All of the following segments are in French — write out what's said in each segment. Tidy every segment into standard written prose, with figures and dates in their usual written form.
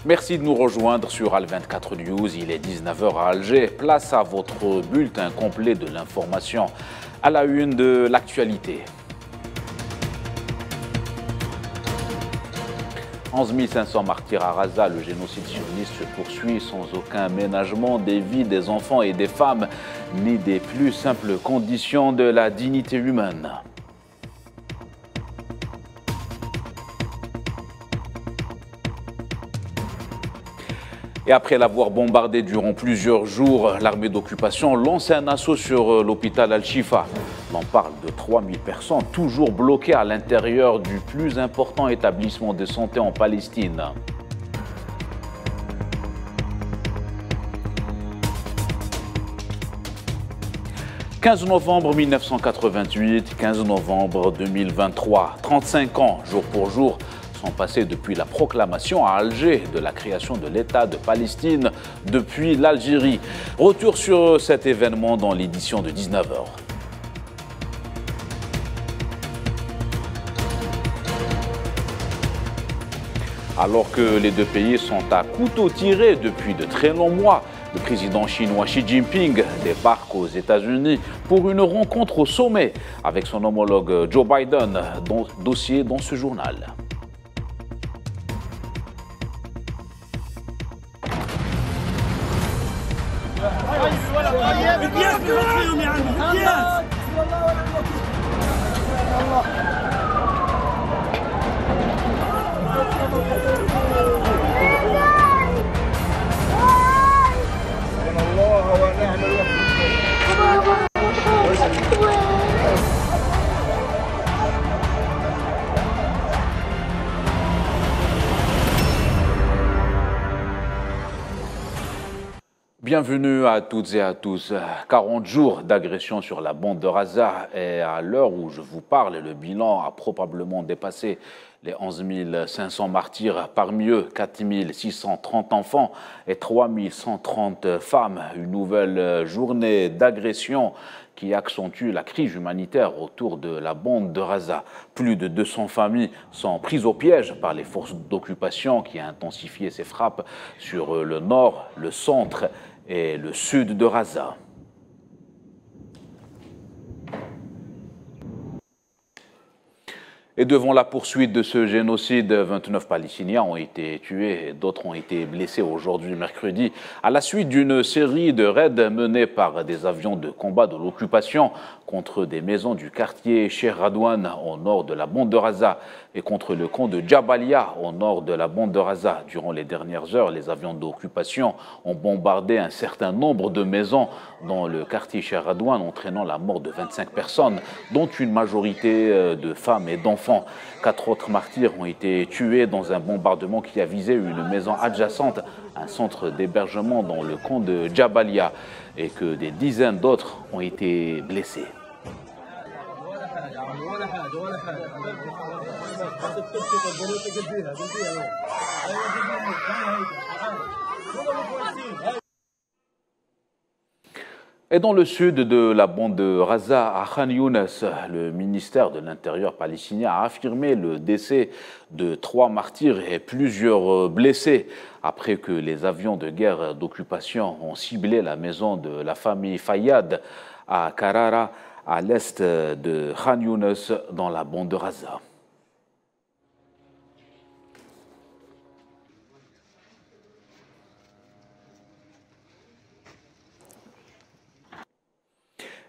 Merci de nous rejoindre sur Al24 News. Il est 19 h à Alger. Place à votre bulletin complet de l'information à la une de l'actualité. 11 500 martyrs à Raza, le génocide sioniste se poursuit sans aucun ménagement des vies des enfants et des femmes, ni des plus simples conditions de la dignité humaine. Et après l'avoir bombardé durant plusieurs jours, l'armée d'occupation lance un assaut sur l'hôpital Al-Shifa. On parle de 3000 personnes toujours bloquées à l'intérieur du plus important établissement de santé en Palestine. « 15 novembre 1988, 15 novembre 2023, 35 ans, jour pour jour, sont passés depuis la proclamation à Alger de la création de l'État de Palestine depuis l'Algérie. Retour sur cet événement dans l'édition de 19 h. Alors que les deux pays sont à couteau tiré depuis de très longs mois, le président chinois Xi Jinping débarque aux États-Unis pour une rencontre au sommet avec son homologue Joe Biden, dossier dans ce journal. Bienvenue à toutes et à tous. 40 jours d'agression sur la bande de Raza et à l'heure où je vous parle, le bilan a probablement dépassé les 11 500 martyrs, parmi eux 4 630 enfants et 3 130 femmes. Une nouvelle journée d'agression qui accentue la crise humanitaire autour de la bande de Raza. Plus de 200 familles sont prises au piège par les forces d'occupation qui a intensifié ses frappes sur le nord, le centre et le sud de Raza. Et devant la poursuite de ce génocide, 29 Palestiniens ont été tués et d'autres ont été blessés aujourd'hui, mercredi, à la suite d'une série de raids menés par des avions de combat de l'occupation contre des maisons du quartier Cheikh Radouane au nord de la bande de Raza et contre le camp de Jabalia au nord de la bande de Raza. Durant les dernières heures, les avions d'occupation ont bombardé un certain nombre de maisons dans le quartier Cheikh Radouane, entraînant la mort de 25 personnes, dont une majorité de femmes et d'enfants. 4 autres martyrs ont été tués dans un bombardement qui a visé une maison adjacente, un centre d'hébergement dans le camp de Jabalia, et que des dizaines d'autres ont été blessés. Et dans le sud de la bande de Raza, à Khan Younes, le ministère de l'Intérieur palestinien a affirmé le décès de 3 martyrs et plusieurs blessés après que les avions de guerre d'occupation ont ciblé la maison de la famille Fayyad à Karara, à l'est de Khan Younes, dans la bande de Raza.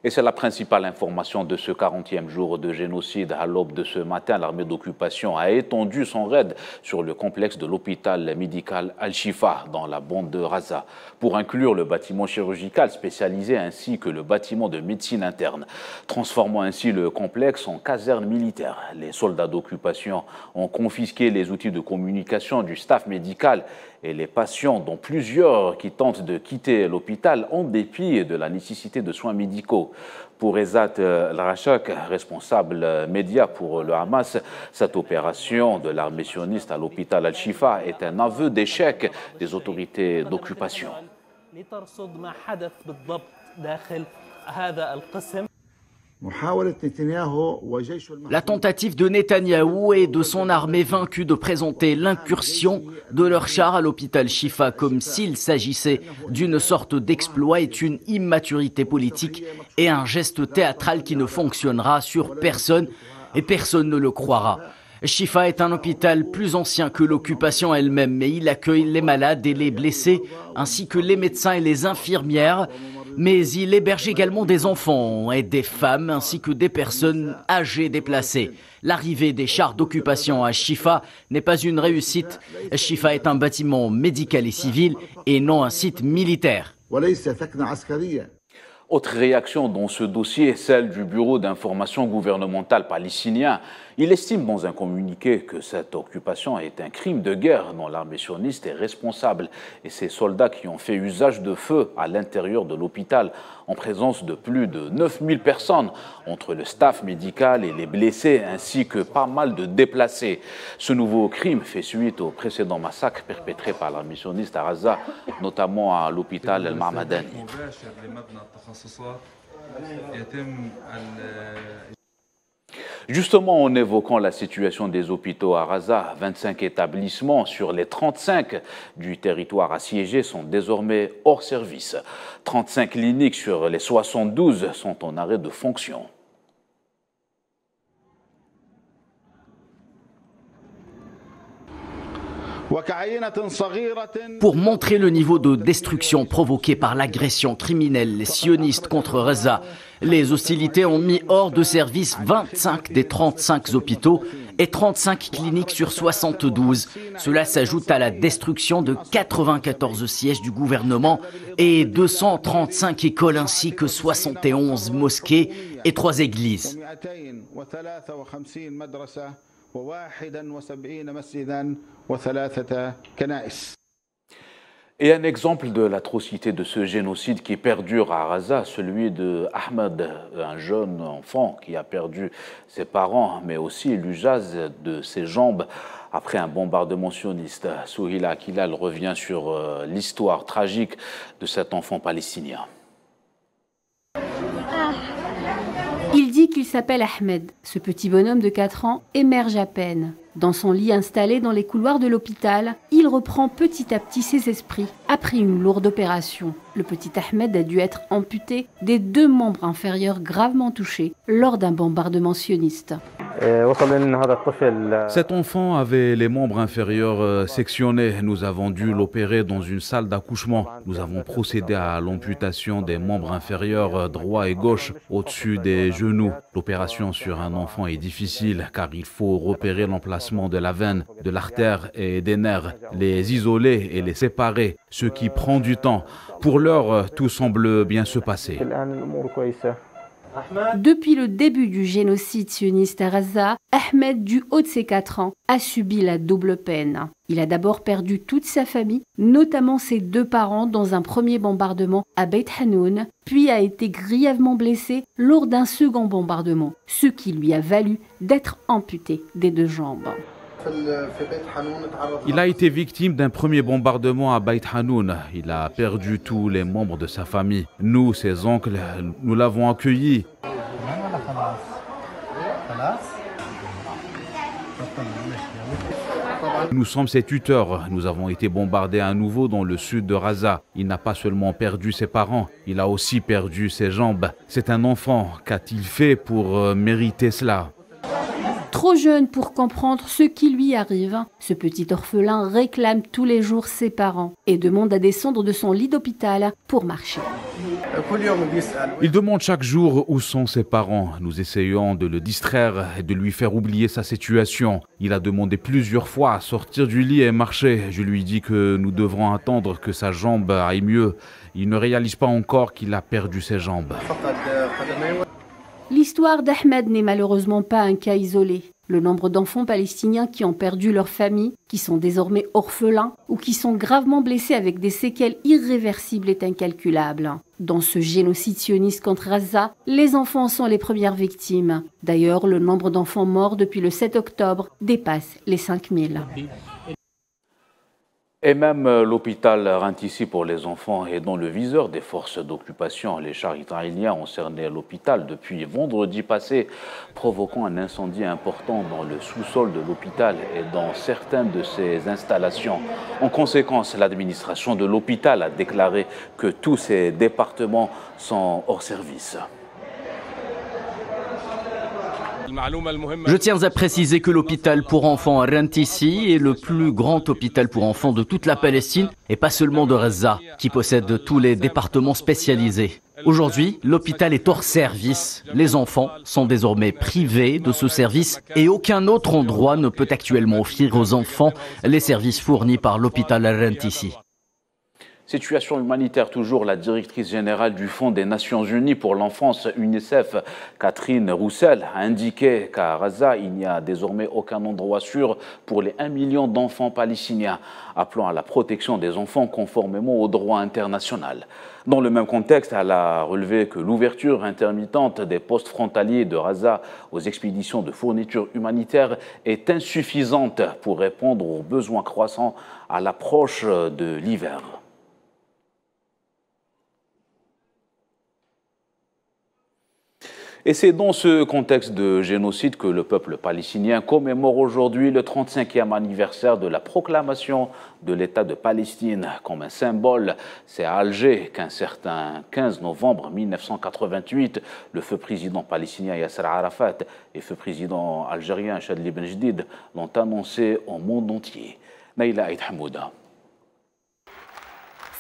Et c'est la principale information de ce 40e jour de génocide. À l'aube de ce matin, l'armée d'occupation a étendu son raid sur le complexe de l'hôpital médical Al-Shifa dans la bande de Raza pour inclure le bâtiment chirurgical spécialisé ainsi que le bâtiment de médecine interne, transformant ainsi le complexe en caserne militaire. Les soldats d'occupation ont confisqué les outils de communication du staff médical et les patients, dont plusieurs qui tentent de quitter l'hôpital en dépit de la nécessité de soins médicaux. Pour Ezat Al-Rachak, responsable média pour le Hamas, cette opération de l'armée sioniste à l'hôpital Al-Shifa est un aveu d'échec des autorités d'occupation. La tentative de Netanyahou et de son armée vaincue de présenter l'incursion de leurs chars à l'hôpital Shifa comme s'il s'agissait d'une sorte d'exploit est une immaturité politique et un geste théâtral qui ne fonctionnera sur personne et personne ne le croira. Shifa est un hôpital plus ancien que l'occupation elle-même, mais il accueille les malades et les blessés, ainsi que les médecins et les infirmières. Mais il héberge également des enfants et des femmes, ainsi que des personnes âgées déplacées. L'arrivée des chars d'occupation à Shifa n'est pas une réussite. Shifa est un bâtiment médical et civil et non un site militaire. Autre réaction dans ce dossier, celle du Bureau d'information gouvernementale palestinien. Il estime dans un communiqué que cette occupation est un crime de guerre dont l'armée sioniste est responsable et ces soldats qui ont fait usage de feu à l'intérieur de l'hôpital en présence de plus de 9000 personnes entre le staff médical et les blessés ainsi que pas mal de déplacés. Ce nouveau crime fait suite au précédent massacre perpétré par l'armée sioniste à Gaza, notamment à l'hôpital El-Mahmadani. Justement, en évoquant la situation des hôpitaux à Gaza, 25 établissements sur les 35 du territoire assiégé sont désormais hors service. 35 cliniques sur les 72 sont en arrêt de fonction. Pour montrer le niveau de destruction provoqué par l'agression criminelle sioniste contre Gaza, les hostilités ont mis hors de service 25 des 35 hôpitaux et 35 cliniques sur 72. Cela s'ajoute à la destruction de 94 sièges du gouvernement et 235 écoles ainsi que 71 mosquées et 3 églises. Et un exemple de l'atrocité de ce génocide qui perdure à Gaza, celui de Ahmed, un jeune enfant qui a perdu ses parents, mais aussi l'usage de ses jambes après un bombardement sioniste. Souhila Akilal revient sur l'histoire tragique de cet enfant palestinien. Il dit qu'il s'appelle Ahmed. Ce petit bonhomme de 4 ans émerge à peine. Dans son lit installé dans les couloirs de l'hôpital, il reprend petit à petit ses esprits après une lourde opération. Le petit Ahmed a dû être amputé des 2 membres inférieurs gravement touchés lors d'un bombardement sioniste. Cet enfant avait les membres inférieurs sectionnés. Nous avons dû l'opérer dans une salle d'accouchement. Nous avons procédé à l'amputation des membres inférieurs droit et gauche au-dessus des genoux. L'opération sur un enfant est difficile car il faut repérer l'emplacement de la veine, de l'artère et des nerfs, les isoler et les séparer, ce qui prend du temps. Pour l'heure, tout semble bien se passer. Depuis le début du génocide sioniste à Gaza, Ahmed, du haut de ses 4 ans, a subi la double peine. Il a d'abord perdu toute sa famille, notamment ses 2 parents dans un premier bombardement à Beit Hanoun, puis a été grièvement blessé lors d'un second bombardement, ce qui lui a valu d'être amputé des 2 jambes. Il a été victime d'un premier bombardement à Beit Hanoun. Il a perdu tous les membres de sa famille. Nous, ses oncles, nous l'avons accueilli. Nous sommes ses tuteurs. Nous avons été bombardés à nouveau dans le sud de Gaza. Il n'a pas seulement perdu ses parents, il a aussi perdu ses jambes. C'est un enfant. Qu'a-t-il fait pour mériter cela ? Trop jeune pour comprendre ce qui lui arrive, ce petit orphelin réclame tous les jours ses parents et demande à descendre de son lit d'hôpital pour marcher. Il demande chaque jour où sont ses parents. Nous essayons de le distraire et de lui faire oublier sa situation. Il a demandé plusieurs fois à sortir du lit et marcher. Je lui dis que nous devrons attendre que sa jambe aille mieux. Il ne réalise pas encore qu'il a perdu ses jambes. L'histoire d'Ahmed n'est malheureusement pas un cas isolé. Le nombre d'enfants palestiniens qui ont perdu leur famille, qui sont désormais orphelins ou qui sont gravement blessés avec des séquelles irréversibles est incalculable. Dans ce génocide sioniste contre Gaza, les enfants sont les premières victimes. D'ailleurs, le nombre d'enfants morts depuis le 7 octobre dépasse les 5000. Et même l'hôpital Rantissi pour les enfants est dans le viseur des forces d'occupation. Les chars israéliens ont cerné l'hôpital depuis vendredi passé, provoquant un incendie important dans le sous-sol de l'hôpital et dans certaines de ses installations. En conséquence, l'administration de l'hôpital a déclaré que tous ces départements sont hors service. Je tiens à préciser que l'hôpital pour enfants Rantissi est le plus grand hôpital pour enfants de toute la Palestine et pas seulement de Gaza, qui possède tous les départements spécialisés. Aujourd'hui, l'hôpital est hors service. Les enfants sont désormais privés de ce service et aucun autre endroit ne peut actuellement offrir aux enfants les services fournis par l'hôpital Rantissi. Situation humanitaire toujours, la directrice générale du Fonds des Nations Unies pour l'enfance UNICEF, Catherine Roussel, a indiqué qu'à Gaza, il n'y a désormais aucun endroit sûr pour les 1 million d'enfants palestiniens, appelant à la protection des enfants conformément au droit international. Dans le même contexte, elle a relevé que l'ouverture intermittente des postes frontaliers de Gaza aux expéditions de fournitures humanitaires est insuffisante pour répondre aux besoins croissants à l'approche de l'hiver. Et c'est dans ce contexte de génocide que le peuple palestinien commémore aujourd'hui le 35e anniversaire de la proclamation de l'État de Palestine. Comme un symbole, c'est à Alger qu'un certain 15 novembre 1988, le feu président palestinien Yasser Arafat et feu président algérien Chadli Ben Jdid l'ont annoncé au monde entier. Naïla Aïd Hamouda.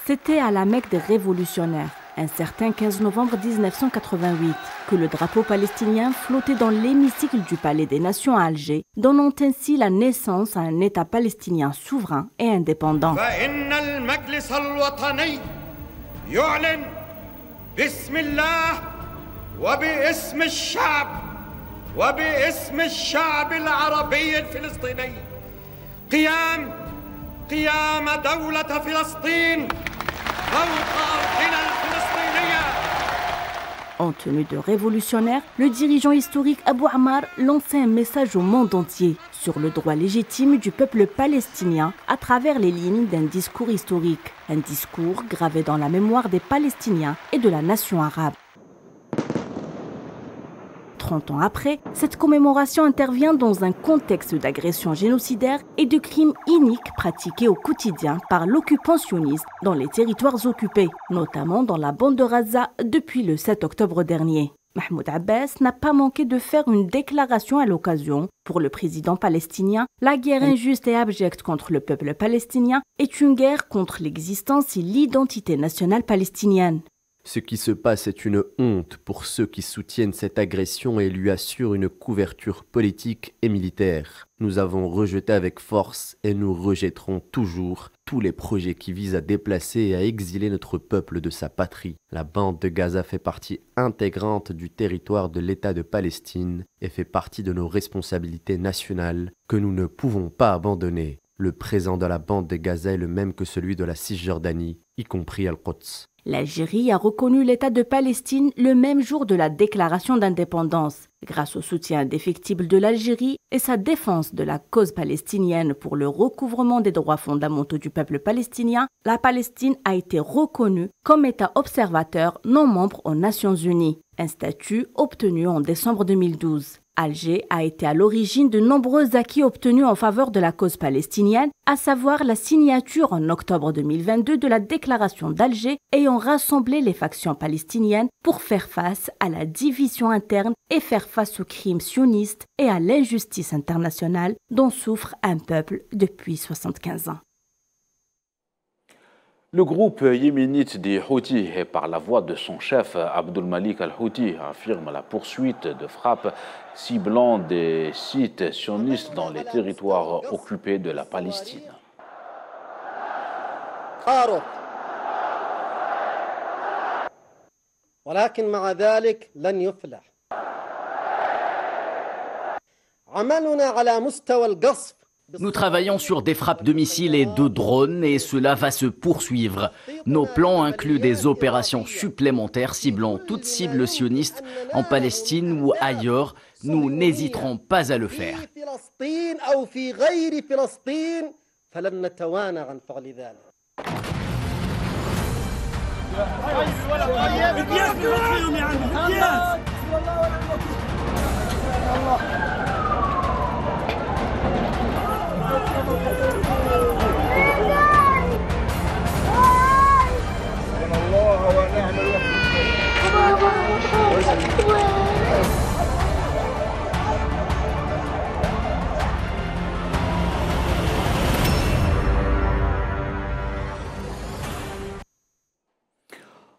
C'était à la Mecque des révolutionnaires, un certain 15 novembre 1988, que le drapeau palestinien flottait dans l'hémicycle du Palais des Nations à Alger, donnant ainsi la naissance à un État palestinien souverain et indépendant. En tenue de révolutionnaire, le dirigeant historique Abou Ammar lançait un message au monde entier sur le droit légitime du peuple palestinien à travers les lignes d'un discours historique, un discours gravé dans la mémoire des Palestiniens et de la nation arabe. 30 ans après, cette commémoration intervient dans un contexte d'agression génocidaire et de crimes iniques pratiqués au quotidien par l'occupant sioniste dans les territoires occupés, notamment dans la bande de Gaza depuis le 7 octobre dernier. Mahmoud Abbas n'a pas manqué de faire une déclaration à l'occasion. Pour le président palestinien, la guerre injuste et abjecte contre le peuple palestinien est une guerre contre l'existence et l'identité nationale palestinienne. Ce qui se passe est une honte pour ceux qui soutiennent cette agression et lui assurent une couverture politique et militaire. Nous avons rejeté avec force et nous rejetterons toujours tous les projets qui visent à déplacer et à exiler notre peuple de sa patrie. La bande de Gaza fait partie intégrante du territoire de l'État de Palestine et fait partie de nos responsabilités nationales que nous ne pouvons pas abandonner. Le présent de la bande de Gaza est le même que celui de la Cisjordanie, y compris Al-Quds. L'Algérie a reconnu l'État de Palestine le même jour de la déclaration d'indépendance. Grâce au soutien indéfectible de l'Algérie et sa défense de la cause palestinienne pour le recouvrement des droits fondamentaux du peuple palestinien, la Palestine a été reconnue comme État observateur non membre aux Nations Unies, un statut obtenu en décembre 2012. Alger a été à l'origine de nombreux acquis obtenus en faveur de la cause palestinienne, à savoir la signature en octobre 2022 de la déclaration d'Alger ayant rassemblé les factions palestiniennes pour faire face à la division interne et faire face aux crimes sionistes et à l'injustice internationale dont souffre un peuple depuis 75 ans. Le groupe yéménite des Houthis, et par la voix de son chef Abdul Malik al-Houthi, affirme la poursuite de frappes ciblant des sites sionistes dans les territoires occupés de la Palestine. ولكن مع ذلك لن يفلح. عملنا على مستوى القصف. Nous travaillons sur des frappes de missiles et de drones et cela va se poursuivre. Nos plans incluent des opérations supplémentaires ciblant toute cible sioniste en Palestine ou ailleurs. Nous n'hésiterons pas à le faire. فلن نتوانى عن فعل ذلك.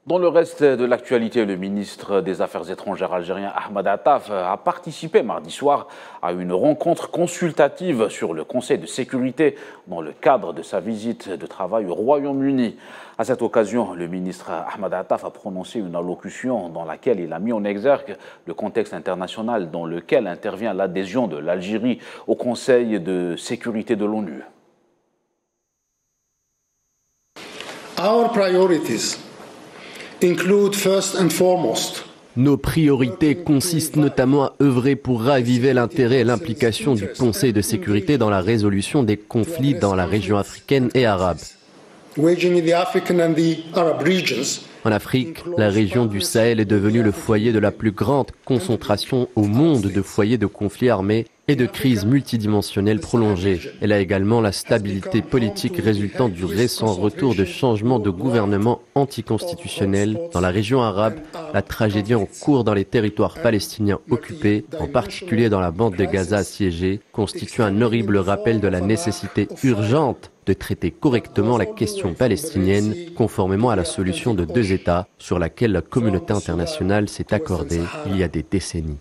Dans le reste de l'actualité, le ministre des Affaires étrangères algérien Ahmed Attaf a participé mardi soir à une rencontre consultative sur le Conseil de sécurité dans le cadre de sa visite de travail au Royaume-Uni. À cette occasion, le ministre Ahmed Attaf a prononcé une allocution dans laquelle il a mis en exergue le contexte international dans lequel intervient l'adhésion de l'Algérie au Conseil de sécurité de l'ONU. Our priorities include first and foremost Nos priorités consistent notamment à œuvrer pour raviver l'intérêt et l'implication du Conseil de sécurité dans la résolution des conflits dans la région africaine et arabe. waging in the African and the Arab regions. En Afrique, la région du Sahel est devenue le foyer de la plus grande concentration au monde de foyers de conflits armés et de crises multidimensionnelles prolongées. Elle a également la stabilité politique résultant du récent retour de changements de gouvernement anticonstitutionnels dans la région arabe, la tragédie en cours dans les territoires palestiniens occupés, en particulier dans la bande de Gaza assiégée, constitue un horrible rappel de la nécessité urgente de traiter correctement la question palestinienne, conformément à la solution de deux États sur laquelle la communauté internationale s'est accordée il y a des décennies.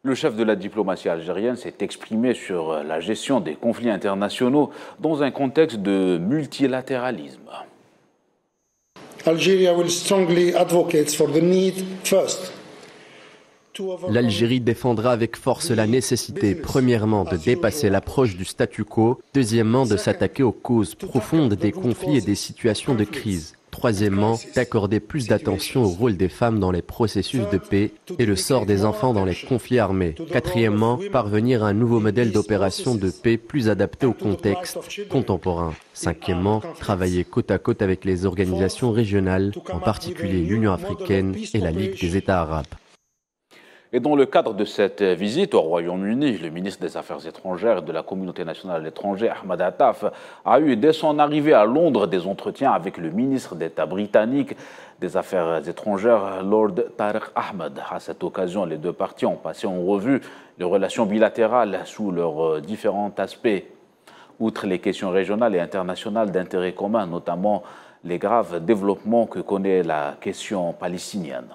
Le chef de la diplomatie algérienne s'est exprimé sur la gestion des conflits internationaux dans un contexte de multilatéralisme. Algeria will strongly advocate for the need first. L'Algérie défendra avec force la nécessité, premièrement, de dépasser l'approche du statu quo, deuxièmement, de s'attaquer aux causes profondes des conflits et des situations de crise, troisièmement, d'accorder plus d'attention au rôle des femmes dans les processus de paix et le sort des enfants dans les conflits armés, quatrièmement, parvenir à un nouveau modèle d'opération de paix plus adapté au contexte contemporain, cinquièmement, travailler côte à côte avec les organisations régionales, en particulier l'Union africaine et la Ligue des États arabes. Et dans le cadre de cette visite au Royaume-Uni, le ministre des Affaires étrangères et de la communauté nationale à l'étranger, Ahmed Attaf, a eu dès son arrivée à Londres des entretiens avec le ministre d'État britannique des Affaires étrangères, Lord Tariq Ahmed. À cette occasion, les deux parties ont passé en revue les relations bilatérales sous leurs différents aspects. Outre les questions régionales et internationales d'intérêt commun, notamment les graves développements que connaît la question palestinienne.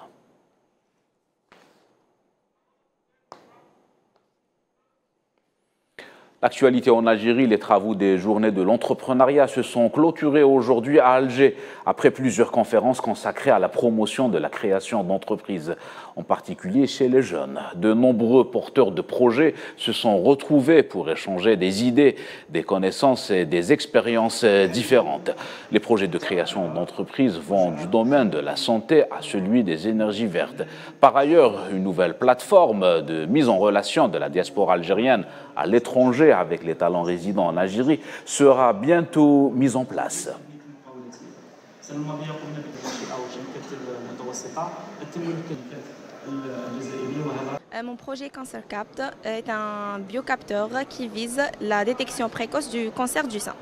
L'actualité en Algérie, les travaux des journées de l'entrepreneuriat se sont clôturés aujourd'hui à Alger, après plusieurs conférences consacrées à la promotion de la création d'entreprises, en particulier chez les jeunes. De nombreux porteurs de projets se sont retrouvés pour échanger des idées, des connaissances et des expériences différentes. Les projets de création d'entreprises vont du domaine de la santé à celui des énergies vertes. Par ailleurs, une nouvelle plateforme de mise en relation de la diaspora algérienne à l'étranger avec les talents résidents en Algérie sera bientôt mise en place. Mon projet CancerCapt est un biocapteur qui vise la détection précoce du cancer du sein.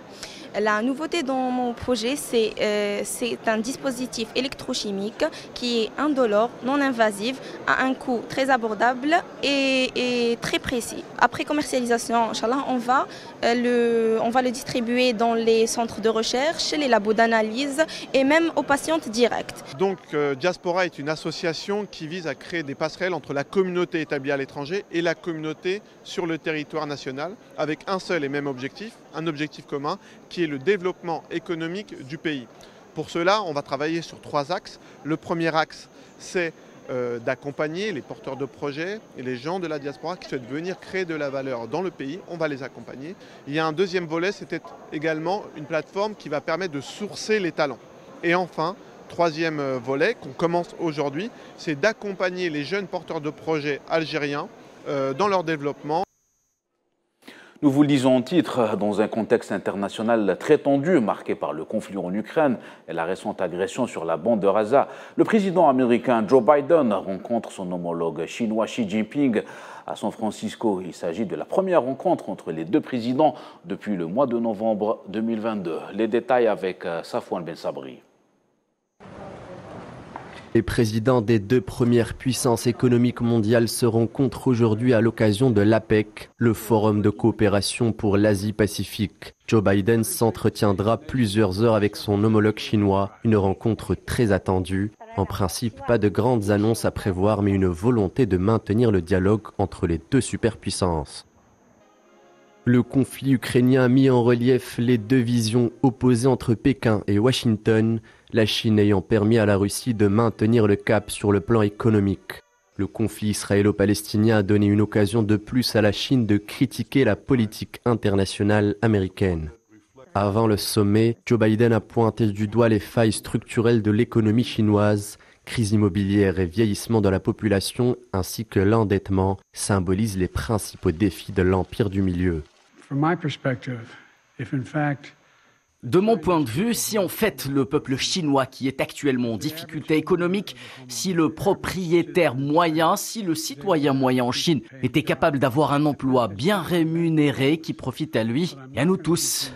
La nouveauté dans mon projet, c'est un dispositif électrochimique qui est indolore, non invasif, à un coût très abordable et très précis. Après commercialisation, Inch'Allah, on va le distribuer dans les centres de recherche, les labos d'analyse et même aux patientes directes. Donc Diaspora est une association qui vise à créer des passerelles entre la communauté établie à l'étranger et la communauté sur le territoire national, avec un seul et même objectif, un objectif commun, qui est le développement économique du pays. Pour cela, on va travailler sur 3 axes. Le premier axe, c'est d'accompagner les porteurs de projets et les gens de la diaspora qui souhaitent venir créer de la valeur dans le pays. On va les accompagner. Il y a un deuxième volet, c'était également une plateforme qui va permettre de sourcer les talents. Et enfin, troisième volet qu'on commence aujourd'hui, c'est d'accompagner les jeunes porteurs de projets algériens dans leur développement. Nous vous le disons en titre, dans un contexte international très tendu, marqué par le conflit en Ukraine et la récente agression sur la bande de Gaza, le président américain Joe Biden rencontre son homologue chinois Xi Jinping à San Francisco. Il s'agit de la première rencontre entre les deux présidents depuis le mois de novembre 2022. Les détails avec Safwan Ben Sabri. Les présidents des deux premières puissances économiques mondiales se rencontrent aujourd'hui à l'occasion de l'APEC, le forum de coopération pour l'Asie-Pacifique. Joe Biden s'entretiendra plusieurs heures avec son homologue chinois, une rencontre très attendue. En principe, pas de grandes annonces à prévoir, mais une volonté de maintenir le dialogue entre les deux superpuissances. Le conflit ukrainien a mis en relief les deux visions opposées entre Pékin et Washington, la Chine ayant permis à la Russie de maintenir le cap sur le plan économique. Le conflit israélo-palestinien a donné une occasion de plus à la Chine de critiquer la politique internationale américaine. Avant le sommet, Joe Biden a pointé du doigt les failles structurelles de l'économie chinoise. Crise immobilière et vieillissement de la population ainsi que l'endettement symbolisent les principaux défis de l'empire du milieu. De mon point de vue, si en fait le peuple chinois qui est actuellement en difficulté économique, si le propriétaire moyen, si le citoyen moyen en Chine était capable d'avoir un emploi bien rémunéré qui profite à lui et à nous tous.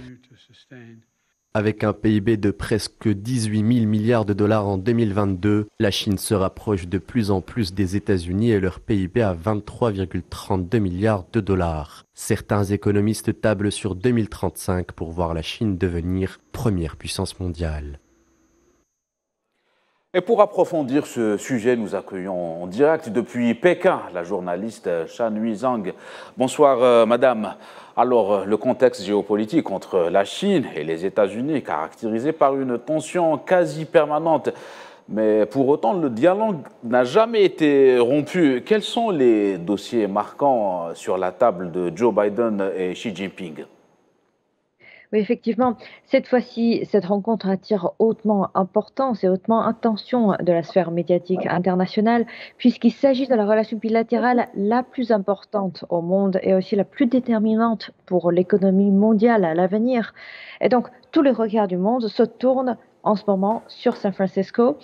Avec un PIB de presque 18 000 milliards de dollars en 2022, la Chine se rapproche de plus en plus des États-Unis et leur PIB à 23,32 milliards de dollars. Certains économistes tablent sur 2035 pour voir la Chine devenir première puissance mondiale. Et pour approfondir ce sujet, nous accueillons en direct depuis Pékin la journaliste Shanhui Zhang. Bonsoir madame. Alors, le contexte géopolitique entre la Chine et les États-Unis est caractérisé par une tension quasi permanente. Mais pour autant, le dialogue n'a jamais été rompu. Quels sont les dossiers marquants sur la table de Joe Biden et Xi Jinping ? Oui, effectivement, cette fois-ci, cette rencontre attire hautement importance et hautement attention de la sphère médiatique internationale, puisqu'il s'agit de la relation bilatérale la plus importante au monde et aussi la plus déterminante pour l'économie mondiale à l'avenir. Et donc, tous les regards du monde se tournent en ce moment sur San Francisco.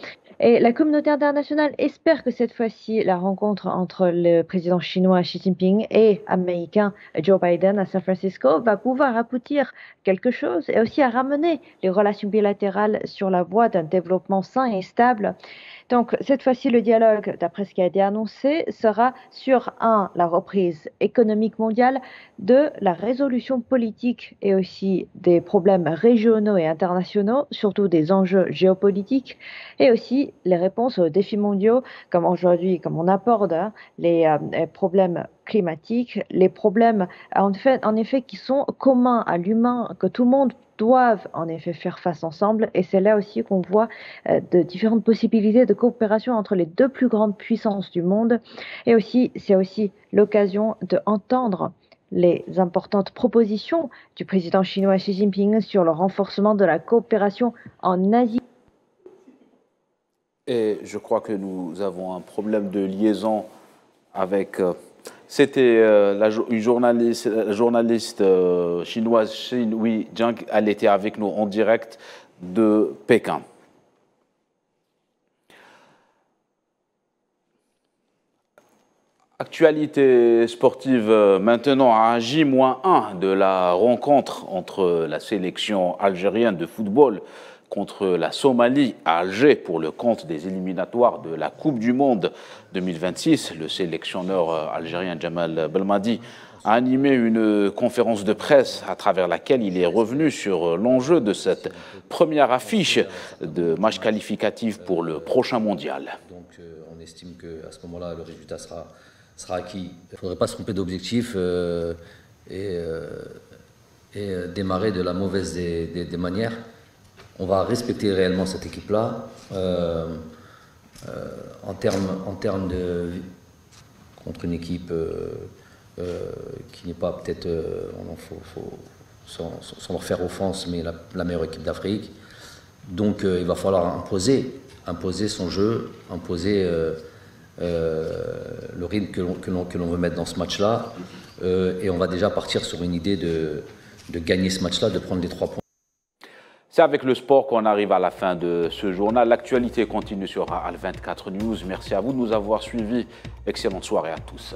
Et la communauté internationale espère que cette fois-ci, la rencontre entre le président chinois Xi Jinping et américain Joe Biden à San Francisco va pouvoir aboutir quelque chose et aussi à ramener les relations bilatérales sur la voie d'un développement sain et stable. Donc, cette fois-ci, le dialogue, d'après ce qui a été annoncé, sera sur 1. La reprise économique mondiale, 2. La résolution politique et aussi des problèmes régionaux et internationaux, surtout des enjeux géopolitiques, et aussi les réponses aux défis mondiaux, comme aujourd'hui, comme on aborde les problèmes climatiques, les problèmes en effet qui sont communs à l'humain, que tout le monde doivent en effet faire face ensemble, et c'est là aussi qu'on voit de différentes possibilités de coopération entre les deux plus grandes puissances du monde, et aussi c'est aussi l'occasion d'entendre les importantes propositions du président chinois Xi Jinping sur le renforcement de la coopération en Asie. Et je crois que nous avons un problème de liaison avec... C'était une journaliste chinoise, Shanhui Zhang, elle était avec nous en direct de Pékin. Actualité sportive maintenant à J-1 de la rencontre entre la sélection algérienne de football contre la Somalie à Alger pour le compte des éliminatoires de la Coupe du Monde 2026. Le sélectionneur algérien Jamal Belmadi a animé une conférence de presse à travers laquelle il est revenu sur l'enjeu de cette première affiche de match qualificatif pour le prochain mondial. Donc on estime qu'à ce moment-là, le résultat sera acquis. Il ne faudrait pas se tromper d'objectif et démarrer de la mauvaise des manières. On va respecter réellement cette équipe-là en termes de contre une équipe qui n'est pas peut-être, sans leur faire offense, mais la meilleure équipe d'Afrique. Donc il va falloir imposer son jeu, imposer le rythme que l'on veut mettre dans ce match-là. Et on va déjà partir sur une idée de gagner ce match-là, de prendre les 3 points. C'est avec le sport qu'on arrive à la fin de ce journal. L'actualité continue sur Al 24 News. Merci à vous de nous avoir suivis. Excellente soirée à tous.